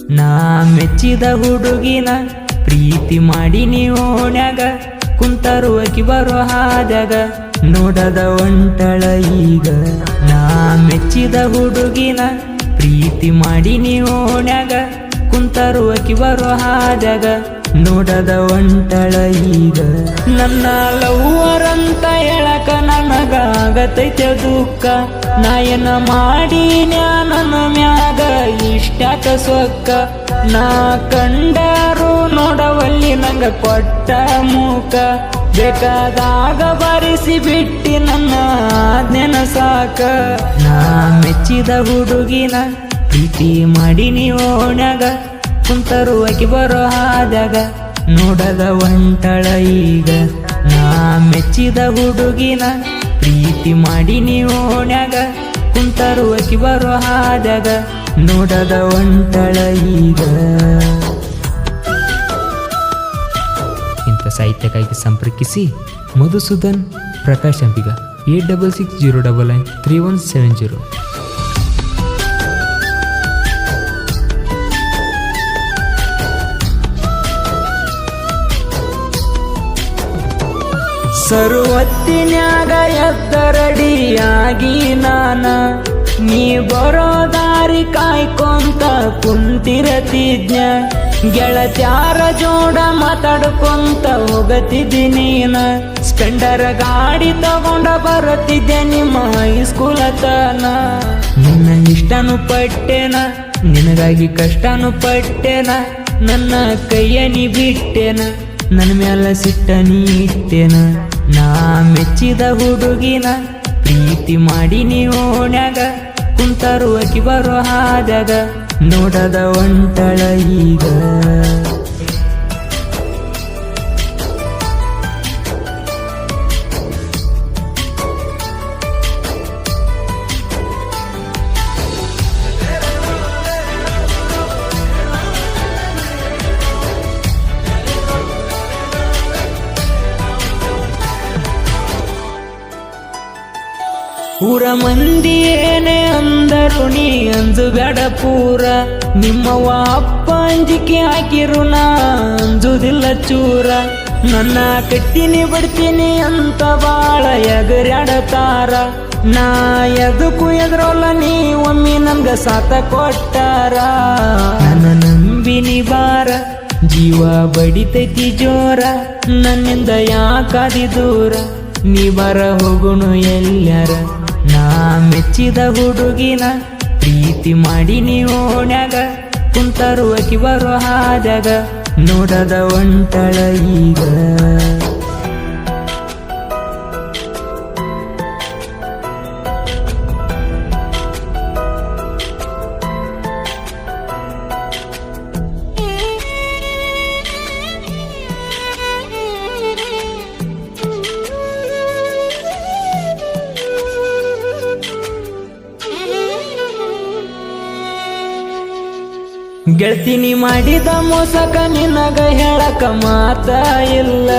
ನಾ ಮೆಚ್ಚಿದ ಹುಡುಗಿನ ಪ್ರೀತಿ ಮಾಡಿ ಓಣ್ಯಾಗ ಕುಂತರು ಅಕಿ ಬರೋ ಹಾದ್ಯಾಗ ನೋಡದ ಒಂಟಳ ಈಗ. ನಾ ಮೆಚ್ಚಿದ ಹುಡುಗಿನ ಪ್ರೀತಿ ಮಾಡಿ ಓಣ್ಯಾಗ ಕುಂತರು ಅಕಿ ಬರೋ ಹಾದ್ಯಾಗ ನೋಡದ ಒಂಟಳ ಈಗ. ನನ್ನ ಲವ್ವರ್ ಅಂತ ಹೇಳಕ ನನಗಾಗತೈತೆ ದುಃಖ. ನಾಯನ ಮಾಡಿ ನನ್ನ ಮ್ಯಾಗ ಇಷ್ಟಾಕ ಸೊಕ್ಕ. ನಾ ಕಂಡರು ನೋಡವಲ್ಲಿ ನಂಗ ಕೊಟ್ಟ ಮುಖ. ಬೇಕಾದಾಗ ಬರಿಸಿ ಬಿಟ್ಟಿ ನನ್ನ ಆಜ್ಞೆನ ಸಾಕ. ನಾ ಮೆಚ್ಚಿದ ಹುಡುಗಿನ ಪ್ರೀತಿ ಮಾಡಿ ಓಣ್ಯಾಗ ಕುಂತರು ಅಕಿ ಬರೋ ಹಾದ್ಯಾಗ ನೋಡದ ಒಂಟಳ ಈಗ. ನಾ ಮೆಚ್ಚಿದ ಹುಡುಗಿನ ಪ್ರೀತಿ ಮಾಡಿ ಓಣ್ಯಾಗ ಕುಂತರು ಅಕಿ ಬರೋ ಹಾದ್ಯಾಗ ನೋಡದ ಒಂಟಳ ಈಗ. ಇಂಥ ಸಾಹಿತ್ಯಕ್ಕಾಗಿ ಸಂಪರ್ಕಿಸಿ ಮಧುಸೂದನ್ ಪ್ರಕಾಶ್ ಅಂಬಿಗ 8660993170. ಸರುವತ್ತಿನ್ಯಾಗ ಎದ್ದರಡಿಯಾಗಿ ನಾನ ನೀ ಬರೋ ದಾರಿ ಕಾಯ್ಕೊಂತ ಕುಂತಿರತಿದ್ನ. ಗೆಳತ್ಯಾರ ಜೋಡ ಮಾತಾಡ್ಕೊಂತ ಹೋಗತಿದ್ದೀನ. ಸ್ಪೆಂಡರ್ ಗಾಡಿ ತಗೊಂಡ ಬರುತ್ತಿದ್ದೆ ನಿಮ್ಮ ಹೈಸ್ಕೂಲ ತನ. ನಿನ್ನ ಇಷ್ಟನು ಪಟ್ಟೆನ ನಿನಗಾಗಿ ಕಷ್ಟನು ಪಟ್ಟೆನ. ನನ್ನ ಕೈಯ ನೀ ಬಿಟ್ಟೆನ ನನ್ನ ಮ್ಯಾಲ ಸಿಟ್ಟ ನೀ ಇಟ್ಟೆನ. ನಾ ಮೆಚ್ಚಿದ ಹುಡುಗಿನ ಪ್ರೀತಿ ಮಾಡಿ ಓಣ್ಯಾಗ ಕುಂತರು ಅಕಿ ಬರೋ ಹಾದ್ಯಾಗ ನೋಡದ ಒಂಟಳ ಈಗ. ಊರ ಮಂದಿ ಏನೇ ಅಂದರು ನೀ ಅಂಜುಬೇಡ ಪೂರ. ನಿಮ್ಮವ್ವ ಅಪ್ಪ ಅಂಜಿಕೆ ಹಾಕಿರು ನಾ ಅಂಜುದಿಲ್ಲ ಚೂರ. ನನ್ನ ಕಟ್ಟಿನಿ ಬಿಡ್ತೀನಿ ಅಂತ ಬಾಳ ಎಗರ್ಯಾಡತಾರ. ನಾ ಎದಕ್ಕೂ ಎದ್ರೋಲ್ಲ ನೀ ಒಮ್ಮೆ ನಮ್ಗ ಸಾಥ ಕೊಟ್ಟಾರ. ನನ್ನ ನಂಬಿನಿ ಬಾರ ಜೀವ ಬಡಿತೈತಿ ಜೋರ. ನನ್ನಿಂದ ಯಾಕಾದಿ ದೂರ ನೀ ಬರ ಹೋಗುಣು ಎಲ್ಲಾರ. ನಾ ಮೆಚ್ಚಿದ ಹುಡುಗಿನ ಪ್ರೀತಿ ಮಾಡಿ ಓಣ್ಯಾಗ ಕುಂತರು ಅಕಿ ಬರೋ ಹಾದ್ಯಾಗ ನೋಡದ ಒಂಟಳ ಈಗ. ಗೆಳತಿನಿ ಮಾಡಿದ ಮೋಸಕ ನಿನಗ ಹೇಳಕ ಮಾತ ಇಲ್ಲ.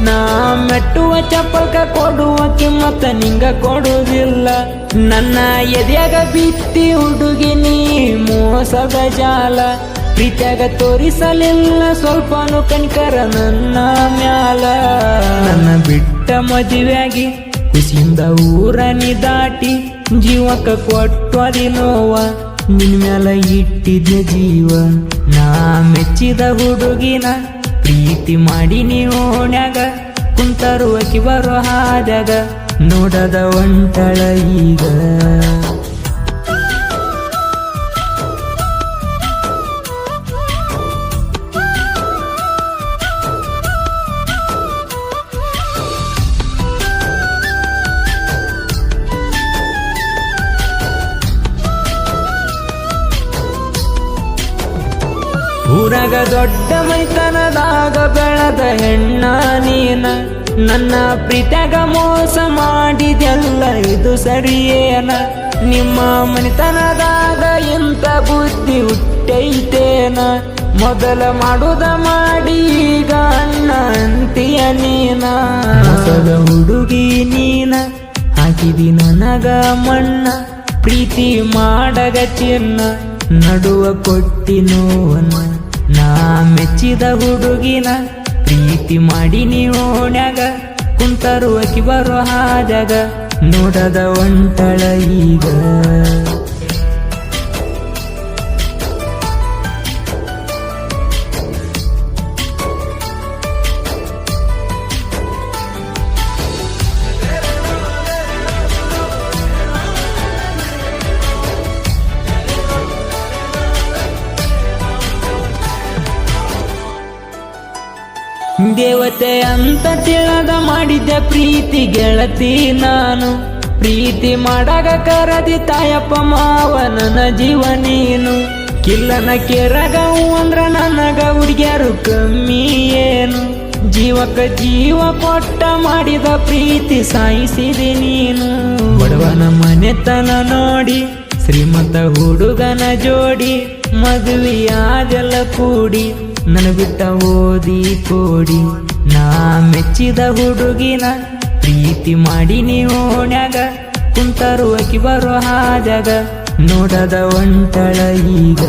ನಾ ಮೆಟ್ಟುವ ಚಪ್ಪಲ್ಕ ಕೊಡುವ ಕಿಮ್ಮತ್ತ ನಿಂಗ ಕೊಡುವುದಿಲ್ಲ. ನನ್ನ ಎದೆಯಾಗ ಬಿತ್ತಿ ಹುಡುಗಿ ನೀ ಮೋಸದ ಜಾಲ. ಪ್ರೀತಿಯಾಗ ತೋರಿಸಲಿಲ್ಲ ಸ್ವಲ್ಪನು ಕನಿಕರ ನನ್ನ ಮ್ಯಾಲ. ನನ್ನ ಬಿಟ್ಟ ಮದುವೆಯಾಗಿ ಖುಷಿಯಿಂದ ಊರನಿ ದಾಟಿ ಜೀವಕ್ಕ ಕೊಟ್ಟದಿ ನೋವ. ನಿನ್ ಮ್ಯಾಲ ಇಟ್ಟಿದ್ದೆ ಜೀವ. ನಾ ಮೆಚ್ಚಿದ ಹುಡುಗಿನ ಪ್ರೀತಿ ಮಾಡಿ ಓಣ್ಯಾಗ ಕುಂತರು ಅಕಿ ಬರೋ ಹಾದ್ಯಾಗ ನೋಡದ ಒಂಟಳ ಈಗ. ಊರಾಗ ದೊಡ್ಡ ಮೈತನದಾಗ ಬೆಳೆದ ಹೆಣ್ಣ ನೀನ. ನನ್ನ ಪ್ರೀತ್ಯಾಗ ಮೋಸ ಮಾಡಿದೆಲ್ಲ ಇದು ಸರಿಯೇನ. ನಿಮ್ಮ ಮನೆತನದಾಗ ಎಂತ ಬುದ್ಧಿ ಹುಟ್ಟೈತೇನ. ಮೊದಲ ಮಾಡುದ ಮಾಡಿ ಈಗ ಅಣ್ಣ ಅಂತೀಯ ನೀನ. ಹೊಸದ ಹುಡುಗಿ ನೀನ ಹಾಕಿದಿ ನನಗ ಮಣ್ಣ. ಪ್ರೀತಿ ಮಾಡಗ ಚಿನ್ನ ನಡುವ ಕೊಟ್ಟಿ ನೋವನ ನಾ ಮೆಚ್ಚಿದ ಹುಡುಗಿನ ಪ್ರೀತಿ ಮಾಡಿ ಓಣ್ಯಾಗ ಕುಂತರು ಅಕಿ ಬರೋ ಹಾಜಾಗ ನೋಡದ ಒಂಟಳ ಈಗ ದೇವತೆ ಅಂತ ತಿಳದ ಮಾಡಿದ್ದೆ ಪ್ರೀತಿ ಗೆಳತಿ ನಾನು ಪ್ರೀತಿ ಮಾಡಾಗ ಕರದಿ ತಾಯಪ್ಪ ಮಾವ ನನ್ನ ಜೀವ ನೀನು ಕಿಲ್ಲನ ಕೆರಗವು ಅಂದ್ರ ನನಗ ಹುಡುಗ್ಯಾರು ಕಮ್ಮಿ ಏನು ಜೀವಕ್ಕ ಜೀವ ಕೊಟ್ಟ ಮಾಡಿದ ಪ್ರೀತಿ ಸಾಯಿಸಿದೆ ನೀನು ಬಡವನ ಮನೆತನ ನೋಡಿ ಶ್ರೀಮಂತ ಹುಡುಗನ ಜೋಡಿ ಮದುವೆಯಾದೆಲ್ಲ ಕೂಡಿ ನನ ಬಿಟ್ಟ ಓದಿ ಕೋಡಿ ನಾ ಮೆಚ್ಚಿದ ಹುಡುಗಿನ ಪ್ರೀತಿ ಮಾಡಿ ಓಣ್ಯಾಗ ಕುಂತರು ಅಕಿ ಬರೋ ಹಾಜಾಗ ನೋಡದ ಒಂಟಳ ಈಗ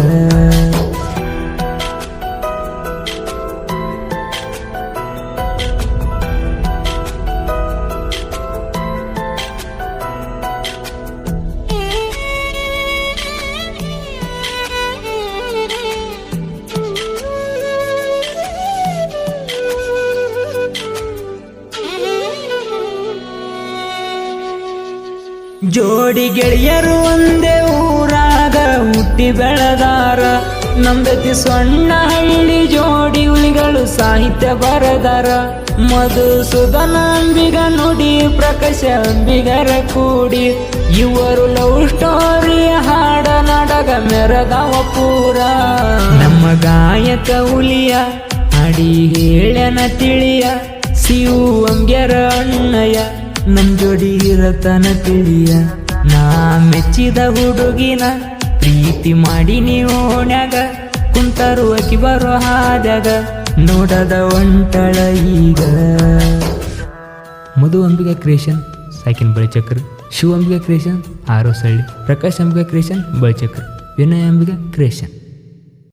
ಜೋಡಿ ಗೆಳೆಯರು ಒಂದೇ ಊರಾಗ ಹುಟ್ಟಿ ಬೆಳೆದಾರ ನಮ್ದತಿ ಸಣ್ಣ ಹಳ್ಳಿ ಜೋಡಿ ಹುಲಿಗಳು ಸಾಹಿತ್ಯ ಬರೆದಾರ ಮಧುಸೂದನ ಅಂಬಿಗ ನುಡಿ ಪ್ರಕಾಶ ಅಂಬಿಗರ ಕೂಡಿ ಇವರು ಲವ್ ಸ್ಟೋರಿ ಹಾಡ ನಾಡಗ ಮೆರದವ ಪೂರ ನಮ್ಮ ಗಾಯಕ ಹುಲಿಯ ಹಾಡಿ ಹೇಳನ ತಿಳಿಯ ಸಿವು ಅಂಬ್ಯರ ಅಣ್ಣಯ್ಯ ನಮ್ ಜೋಡಿ ಇರತನ ತಿಳಿಯ ನಾ ಮೆಚ್ಚಿದ ಹುಡುಗಿನ ಪ್ರೀತಿ ಮಾಡಿ ಓಣ್ಯಾಗ ಕುಂತರು ಅಕಿ ಬರೋ ಹಾಜಾಗ ನೋಡದ ಒಂಟಳ ಈಗ ಮಧು ಅಂಬಿಗಾ ಕ್ರಿಯೇಷನ್ ಸಾಕಿನ್ ಬಳಿಚಕ್ರ ಶಿವ ಅಂಬಿಗಾ ಕ್ರಿಯೇಷನ್ ಆರೋಸಳ್ಳಿ ಪ್ರಕಾಶ್ ಅಂಬಿಗಾ ಕ್ರಿಯೇಷನ್ ಬಳಿಚಕ್ರ ವಿನಯ ಅಂಬಿಗಾ ಕ್ರಿಯೇಷನ್